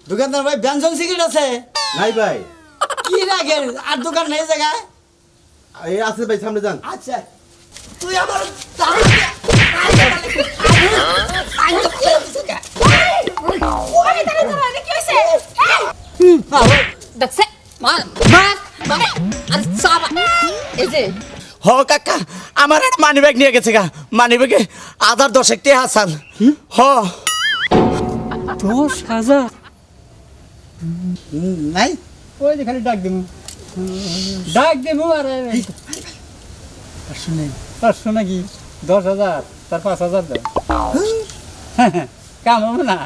দোকানদার ভাই ব্যঞ্জন সিগারেট আছে নাই ভাই কি রাখে আর দোকান নেই জায়গায় এই আছে ভাই সামনে যান আচ্ছা তুই আমার দেখছে হ কাকা আমার একটা মানি ব্যাগ নিয়ে গেছে গা মানি ব্যাগে আধার 10 টাকা হাসান হ 10,000 নাই ওই যে খালি ডাক দেবো আরে শুনে 500 নাকি 10,000 তার 5,000 দাও কাম হবে না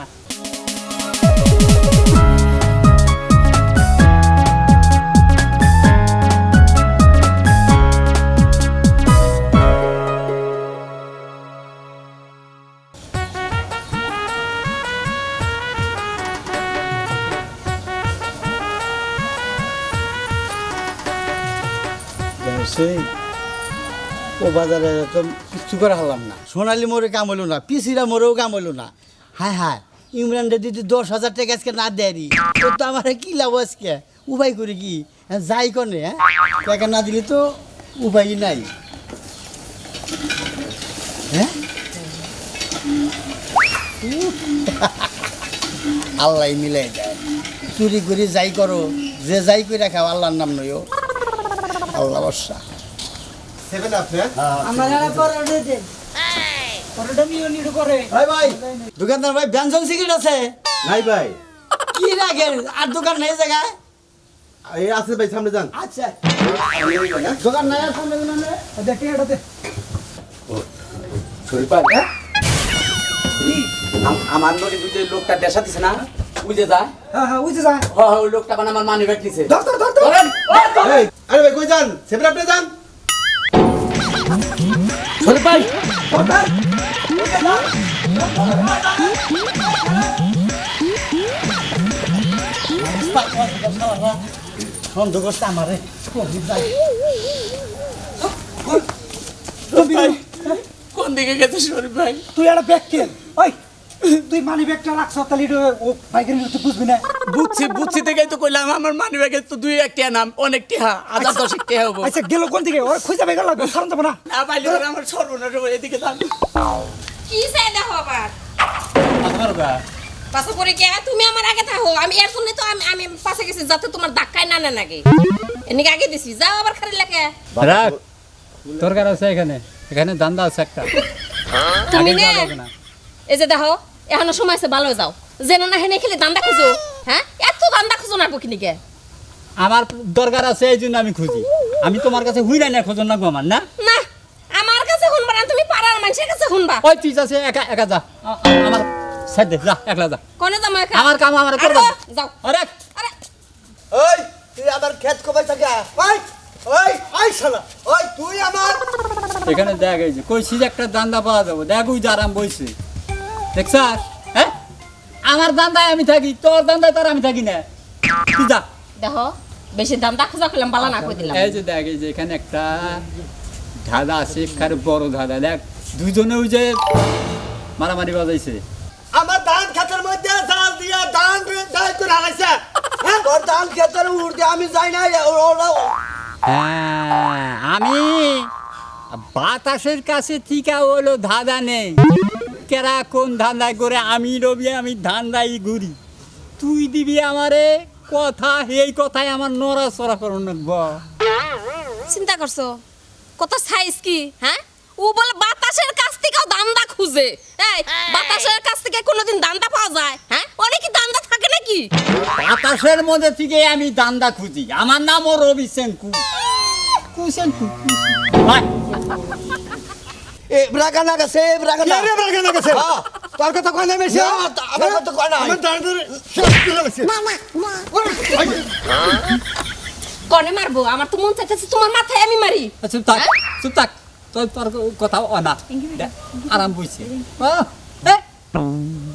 ও বাজারে তো কিছু করে হলাম না সোনালি মোড়ে কাম হইল না পিসিরা মোড়েও কাম হইল না হায় হায় ইমরান রেডি 10,000 টাকা আজকে না দেয়নি ও তো আমার কি লাভ আজকে উপায় করে কি যাই কনে হ্যাঁ টাকা না দিলে তো উপায় নাই হ্যাঁ আল্লাহ মিলাই দেয় চুরি করে যাই করো যে যাই করে খাও আল্লাহর নাম নয় আল্লাহ বর্ষা 7 আপ হ্যাঁ ভাই ভাই দোকানদার ভাই ব্যঞ্জন সিগারেট আছে নাই ভাই কি রাখে আর দোকান নেই জায়গায় এই আছে ভাই সামনে যান আচ্ছা দোকান নাই আর সামনে দেখি এটাতে শরীফ ভাই আমার লোকে দুই লোকটা দেশা দিছে না বুঝে যায় হ্যাঁ বুঝতে যা ওই লোকটা মানে আমার মানি ব্যাগ নিছে এই আরে ভাই কই যান 7 আপনি যান শরীফ ভাই বন্ধ করছে আমারে কোন দিকে গেছে শরীফ ভাই তুই একটা ব্যাগ কেন ওই তুই মানি ব্যাগটা রাখছ তাহলে ও বাইকের তুই বুঝবি না বুঝছি দেখেই তো কইলাম আমার মানি ব্যাগে তো 2-1 টাকা নাম অনেক টাকা 1000 টাকা হবো আচ্ছা গেল কোন দিকে ওর খুঁজে বের লাগবে সারন দেব না না পাইলে ওরা আমার সর্বনাশ হবে এদিকে যান কি চাই দেখো আবার পাশে পরে কে তুমি আমার আগে থাকো আমি এর জন্য তো আমি পাশে গেছি যাতে তোমার ধাক্কায় না লাগে এদিকে আগে দিছি যাও আবার খালি লাগে রাখ দরকার আছে এখানে দান্দা আছে একটা তুমি আগে না যাওয়া যাবে না। এই যে দেখো এখনো সময় আছে ভালো যাও যেন না হেনে খেলে দান্দা খুঁজো হ্যাঁ এত দান্দা খুঁজো না বকিনিকে আমার দরকার আছে এই জন্য আমি খুঁজি আমি তোমার কাছে হুইরা না খোঁজন লাগবো আমার না না আমার কাছে শুনবা না তুমি পাড়ার মানুষের কাছে শুনবা ওই তুই যাচ্ছে একা যা আমার সাইড দে যা একলা যা কোনে যাবো একা আমার কাম আমার করবা যাও আরে আরে ওই তুই আমার ক্ষেত কবাই থাকে ওই ওই আই শালা ওই তুই আমার এখানে দেখ এই যে কইছি যে একটা দান্দা পাওয়া যাবো দেখ ওই যে আরাম বইছে দেখছাস হ্যাঁ আমার দান্দায় আমি থাকি তোর দান্দায় তার আমি থাকি না তুই যা দেখো বেশি দান্দা খুঁজা করলাম বালা না কই দিলাম এই যে দেখ এই যে এখানে একটা ধাঁধা আছে এখানে বড় ধাঁধা দেখ দুইজনে ওই যে মারামারি বাজাইছে আমার ধান ক্ষেতের মধ্যে জাল দিয়া ধান দাই করে হারাইছে হ্যাঁ তোর ধান ক্ষেতের উড়তে আমি যাই না হ্যাঁ আমি বাতাসের কাছে টিকা হলো ধাঁধা নেই কেরা কোন ধান্দায় করে আমি রবি আমি ধান্দাই ঘুরি তুই দিবি আমারে কথা এই কথায় আমার নড়াচড়া করো না চিন্তা করছো কত সাইজ কি হ্যাঁ ও বলে বাতাসের কাছ থেকেও দান্দা খুঁজে এই বাতাসের কাছ থেকে কোনোদিন দান্দা পাওয়া যায় হ্যাঁ অনেকই দান্দা থাকে নাকি বাতাসের মধ্যে থেকে আমি দান্দা খুঁজি আমার নামও রবি সেনকু কুসেনকু ভাই এ ব্রাগানা গেছে ব্রাগানা রে ব্রাগানা গেছে হ্যাঁ তোর কথা কই না মেশি আমার কথা কয় না আমার দাঁড় ধরে শেষ করে গেছে কনে মারবো আমার তো মন চাইতেছে তোমার মাথায় আমি মারি চুপ থাক তোর তোর কথা অনা আরাম বইছে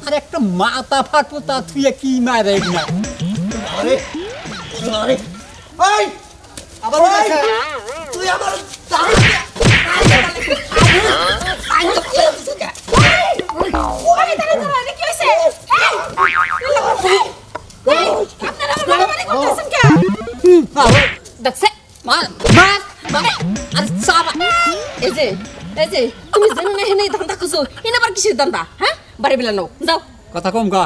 আর একটা মাথা ফাটবো তা তুই কি মারে না আরে আরে ওই আবার গেছে তুই আমার ধান আই তো কি হচ্ছে ওই তারে এই যে তুমি জানো না হেনে ধান্দা খুঁজো এনে আবার কিসের ধান্দা হ্যাঁ বাড়ি বেলা নাও যাও কথা কম গা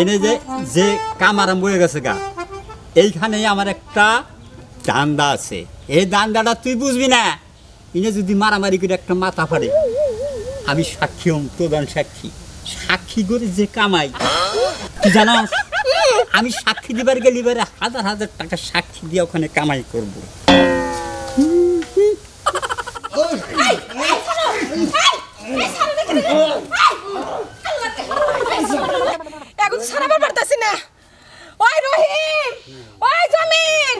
এনে যে যে কাম আরম্ভ হয়ে গেছে গা এইখানেই আমার একটা দান্দা আছে এই দান্দাটা তুই বুঝবি না এনে যদি মারামারি করে একটা মাথা ফাড়ে আমি সাক্ষী হম প্রধান সাক্ষী সাক্ষী করে যে কামাই তুই জানাস আমি সাক্ষী দিবার গেলে এবারে হাজার হাজার টাকা সাক্ষী দিয়ে ওখানে কামাই করব এখন সারাবার পারতাছি না ওই রহিম ওই জমির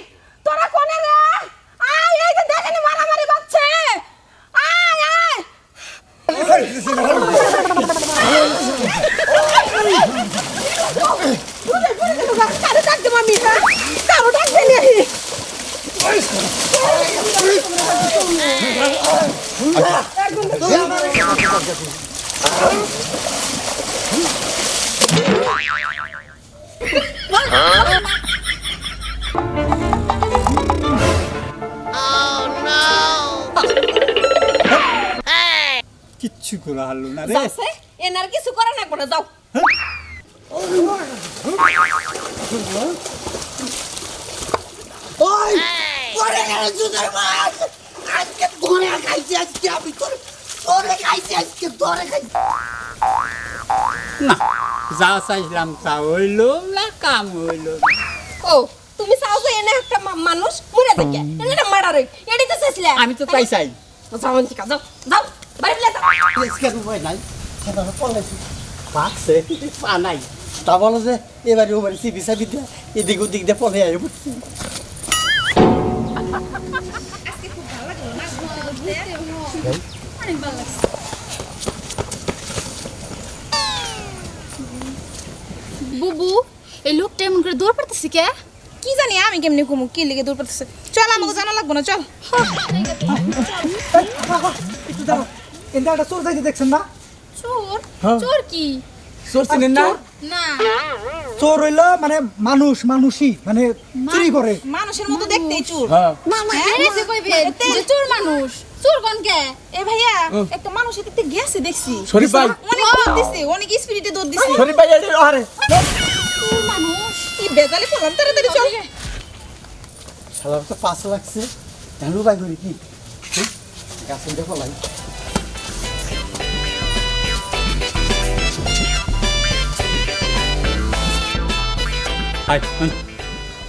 তোরা কোনে রে আয় এই যে দেখেনি মারামারি বাজছে আয় আয় কারো ডাক দে মামি কারো ডাক দে নি কিচ্ছু করা হলো না রে যাচ্ছে এনার কিছু করে না কোনা যাও ওই পরে গেল সুদের মাছ আজকে ধরে খাইছি আজকে আমি তোরে খাইছি আজকে ধরে খাইছি না যা চাইলাম তা হইলো না কাম হইলো না। ও তুমি চাও যে এনে একটা মানুষ মরে থাকে এনে একটা মার্ডার এডি তো চাইছিলে আমি তো তাই চাই যাও ঠিক আছে যাও যাও বাড়ি বেলা যাও আজকে উপায় নাই সেটা পলাইছি পাকছে পা নাই তা বলো যে এবারে ওবারে সিবি সাবি দিয়ে এদিক ওদিক দিয়ে পলে আয় বুঝছি বুবু এই লোকটা এমন করে দৌড় পারতেছি কে কি জানি আমি কেমনি ঘুমু কি লিগে দূর পড়তেছে চল আমাকে জানা লাগবো না চল একটু দাঁড়াও এনটা একটা চোর যাইতে দেখছেন না চোর চোর কি চোর চিনেন না না চোর হইলো মানে মানুষই মানে চুরি করে মানুষের মতো দেখতেই চুর হ্যাঁ আরে সে কইবে যে চোর মানুষ চোর কোন কে এ ভাইয়া একটা মানুষ এদিকে গেছে দেখছি শরীফ ভাই অনেক দৌড় দিছে অনেক স্পিডে দৌড় দিছে শরীফ ভাই এই আরে চোর মানুষ কি বেজালে পড়লাম তাড়াতাড়ি চল শালার তো 5 লাগছে এখন উপায় করি কি গাছের দিয়ে পলাই হাই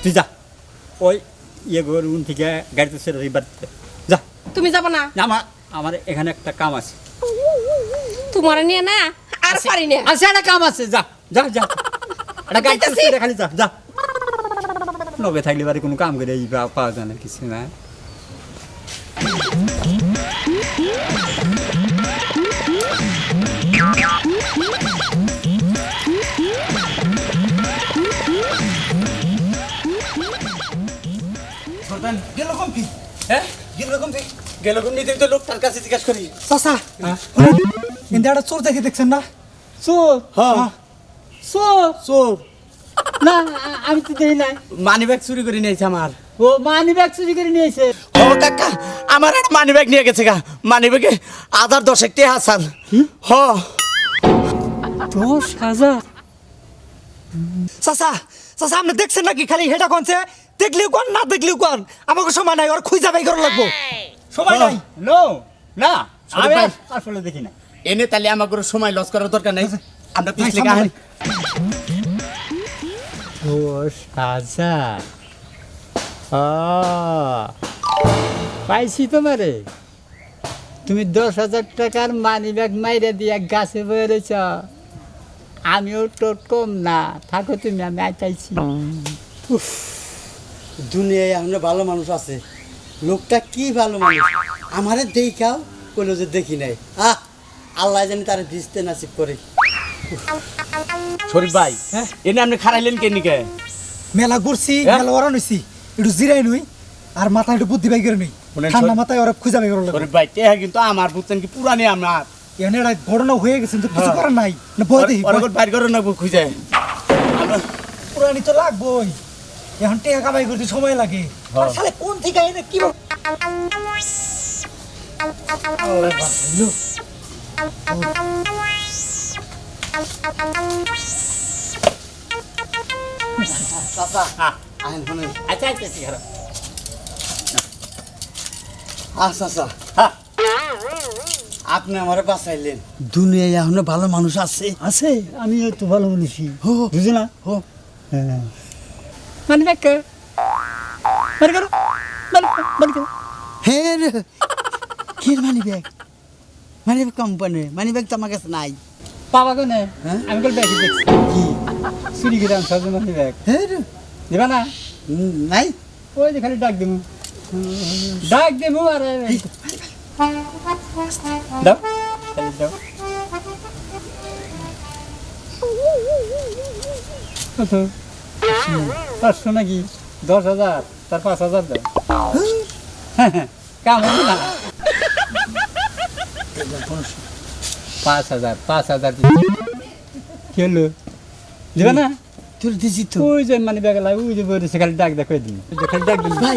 তুই যা ওই ইয়ে ঘর উন থেকে গাড়িতে ছেড়ে এবার যা তুমি যাবে না আমার আমার এখানে একটা কাম আছে তোমার নিয়ে না আর পারি না আছে একটা কাম আছে যা যা যা একটা গাড়িতে যাইতাছি। ছেড়ে খালি যা যা নবে থাকলে বাড়ি কোনো কাম করে এই পাওয়া যায় না কিছু না গেলকম কি হ্যাঁ গেলকম কি গেলকম নিতে তো লোকটার কাছে জিজ্ঞাসা করি চাচা এনটা একটা চোর যাইতে দেখছেন না চোর হ্যাঁ চোর চোর না আমি তো দেখি নাই মানি ব্যাগ চুরি করে নিয়েছে আমার ও মানি ব্যাগ চুরি করে নিয়েছে ও কাকা আমার একটা মানি ব্যাগ নিয়ে গেছে গা মানি ব্যাগে 1010 টাকা হাসান হ 10,000 চাচা চাচা আপনি দেখছেন নাকি খালি হেটা কোনছে দেখলিও কোন না দেখলিও কোন আমাকে সময় নাই আর খুঁজা বাই করে লাগবো সময় নাই নো না শরীফ আমি ভাই। আসলে দেখি না এনে তাহলে আমাকে সময় লস করার দরকার নাই আমরা নাই, পিছলে সামনে গাহেন 10,000 পাইছি তোমারে তুমি 10,000 টাকার মানি ব্যাগ মাইরে দিয়ে গাছে বেড়েছ আমিও তো কম না থাকো তুমি আমি আইতাইছি দুনিয়ায় আমরা ভালো মানুষ আছে লোকটা কি ভালো মানুষ আমারে দেখাও কইলো যে দেখি নাই আল্লাহ জানি তার ভিজতে নাসিব করে শরীফ ভাই এনে আপনি খারাইলেন কে নিকে মেলা ঘুরছি হ্যাঁ? মেলা ওরা নইছি একটু জিরাই নই আর মাথায় একটু বুদ্ধি বাই করে নই শুনেন, ঠান্ডা শরীফ- মাথায় ওরা খুঁজা বাই করে লাগবো শরীফ ভাই টেহা কিন্তু আমার বুঝছেন কি পুরানি আমার এখানে একটা ঘটনা হয়ে গেছে কিন্তু কিছু করার নাই না বই দেখি ওরকম বাইর করে না খুঁজে পুরানি তো লাগবোই এখন টেকা কামাই করতে সময় লাগে আর শালা কোন থেকে এনে কি চাচা আহেন শুনেন আচ্ছা আচ্ছা ঠিক আছে আচ্ছা আচ্ছা আপনি আমারে বাঁচাইলেন দুনিয়ায় এখনো ভালো মানুষ আছে আছে আমিও তো ভালো মানুষই হো বুঝি না হো হ্যাঁ মানে ব্যাগ মানে করো মানে করো হ্যাঁ রে কি money bag company money bag তো আমার কাছে নাই পাবা কোনে হ্যাঁ? আমি কল ব্যাগ দেখছি কি চুরি করে আনছো মানে ব্যাগ হ্যাঁ রে দিবা না নাই ওই যে খালি ডাক দিমু আরে দাও খালি দাও কত 500 নাকি 10,000 তার 5,000 দাও কাম হবে না 5,000 কি হলো দিবা না তোর দিছি তো ওই যে মানে বেগলা ওই যে বলেছে খালি ডাক দেখো দিন খালি ডাক দিন ভাই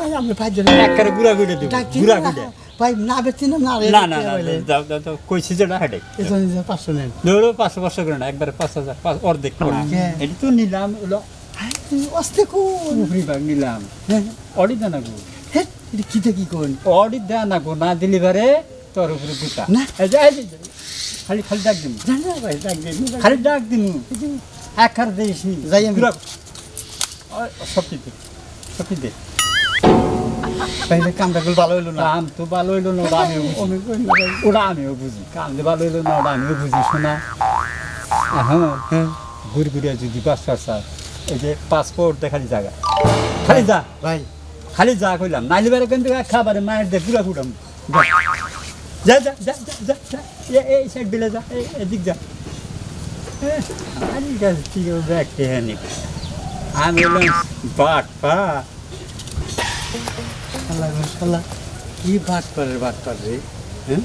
ভাই আমরা পাঁচজন একবারে গুড়া গুড়ে দিব ডাক দিন গুড়া না। গুড়ে ভাই না বেচি না রে না না না দাও দাও দাও কইছি যে না হেডে এজন 500 নেন ধরো 500 করে না একবারে 5,000 অর্ধেক করে হ্যাঁ। এটি তো নিলাম হলো অস্তে কো উপরি ভাগ নিলাম অডি দানা গো হে এটা কি কোন অডি দানা গো না দিলি বারে তোর উপরে গুতা না। এই যে খালি খালি ডাক দিমু জানা ভাই ডাক দিন খালি ডাক দিমু একার দেশ নি যাই আমি। সবটি দে ভাই কামটা গুলো ভালো হলো না কাম তো ভালো হইলো না ওটা আমিও বুঝি কাম যে ভালো হইলো না ওটা আমিও বুঝি শোনা হ্যাঁ ঘুরি ঘুরিয়া যদি পাসপোর্ট এই যে পাসপোর্ট দেখালি জায়গা খালি যা ভাই খালি যা কইলাম নাইলে বেড়ে কিন্তু খাবারে মায়ের দিয়ে পুরা ফুটাম যা যা যা যা যা এই সাইড দিলে যা এদিক যা আমি কাছে ঠিক ব্যাগটি হ্যাঁ নি আমি বললাম বাট পা শালা কি বাট করে রে হ্যাঁ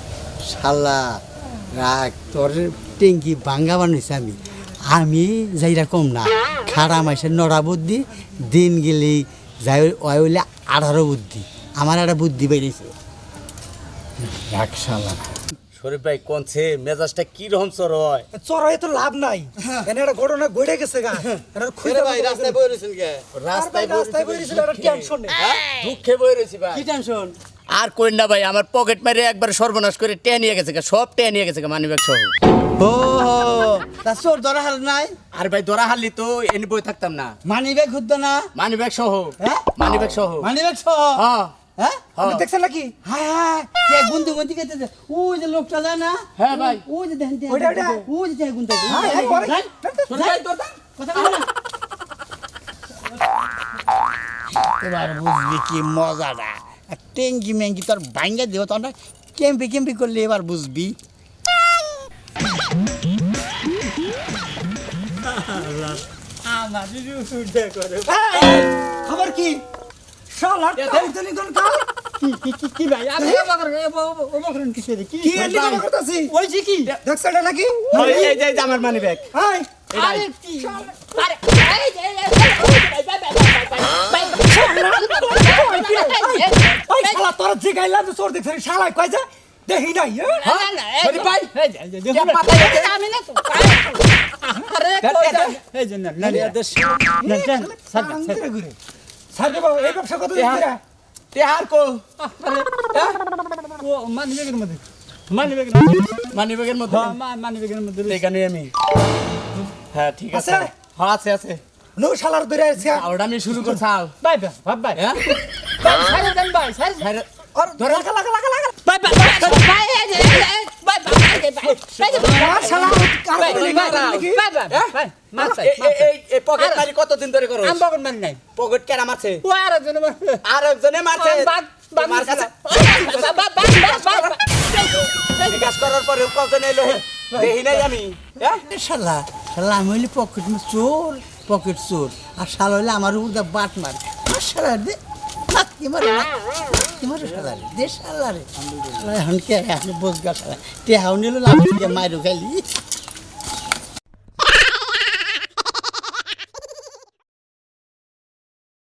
শালা রাগ তোর ট্যাঙ্কি ভাঙ্গা বানাইছে আমি যাইরা কম না খাড়া মাসের নড়া বুদ্ধি দিন গেলেই যাই ওই হইলে 18 বুদ্ধি আমার একটা বুদ্ধি বেরিয়েছে রাগ শালা শরীফ ভাই কোনছে মেজাজটা কি রকম চর হয় চড়াই তো লাভ নাই এনে একটা ঘটনা ঘটে গেছে গা এটা খুঁজে রাস্তায় বই রয়েছেন কে রাস্তায় বেরিয়েছিল একটা টেনশন নেই দুঃখে বই রয়েছি ভাই কি টেনশন আর কই না ভাই আমার পকেট মারে একবার সর্বনাশ করে টেনে নিয়ে গেছে সব টেনে নিয়ে গেছে মানি ব্যাগ সহ ও তা চোর ধরা হাল নাই আর ভাই ধরা হারলি তো এনে বই থাকতাম না মানি ব্যাগ ঘুরতো না মানি ব্যাগ সহ হ্যাঁ? মানি ব্যাগ সহ মানি ব্যাগ সহ হ্যাঁ হ্যাঁ আপনি দেখছেন নাকি হায় হায় কে গুনতে গুনতে গেছে ওই যে লোকটা যায় না হ্যাঁ ভাই ওই যে দেখেন ওইটা, ওইটা। ওই যে গুনতে হ্যাঁ, হ্যাঁ, পরে। শরীফ ভাই তোর কথা বল না এবার বুঝবি কি মজাটা ট্যাঙ্কি ম্যাঙ্কি তোর ভাঙ্গা দেব তোর ক্যাম্পি করলে এবার বুঝবি আমার উঠে করে খবর কি শালা টাইটানি কোন কাল কি ভাই আমি অবকরণ কিসের কি কি এন্ডি করতেছি ওই যে কি দেখছেন এটা নাকি এই যে আমার মানি ব্যাগ হাই আরে কি আরে ওই শালা তোর যে গাইলাম তো চোর দেখছিস শালা কই যা দেখি নাই শরীফ ভাই আমি না তো এই যে না ঘুরে সাথে বাবা এই ব্যবসা কত দিন ধরে তেহার কো ও মানি ব্যাগের মধ্যে মানি ব্যাগের মধ্যে মানি ব্যাগের মধ্যে এখানে আমি হ্যাঁ ঠিক আছে আছে? হ্যাঁ আছে আছে নো শালার ধরে আছে ওটা আমি শুরু করছাও ভাই ভাই হ্যাঁ সাইরে দেন ভাই সাইরে আর ধরে লাগা লাগা লাগা লাগা আর শালা কার দিলি নাকি এই পকেট মারি কতদিন ধরে করো আমি বকন মানি নাই পকেট কেন মারছে ও আর একজন আর একজনে মারছে তোমার কাছে জিজ্ঞাসা করার পরে কজন এলো দেখি নাই আমি হ্যাঁ শালা শালা আমি হইলে পকেট চোর আর শালা হইলে আমার উপর বাট মার আর শালা দে কি মারে শালা দে শালা রে এখন কে এখন বসগা শালা তে হাও নিল লাভ মাইরো খালি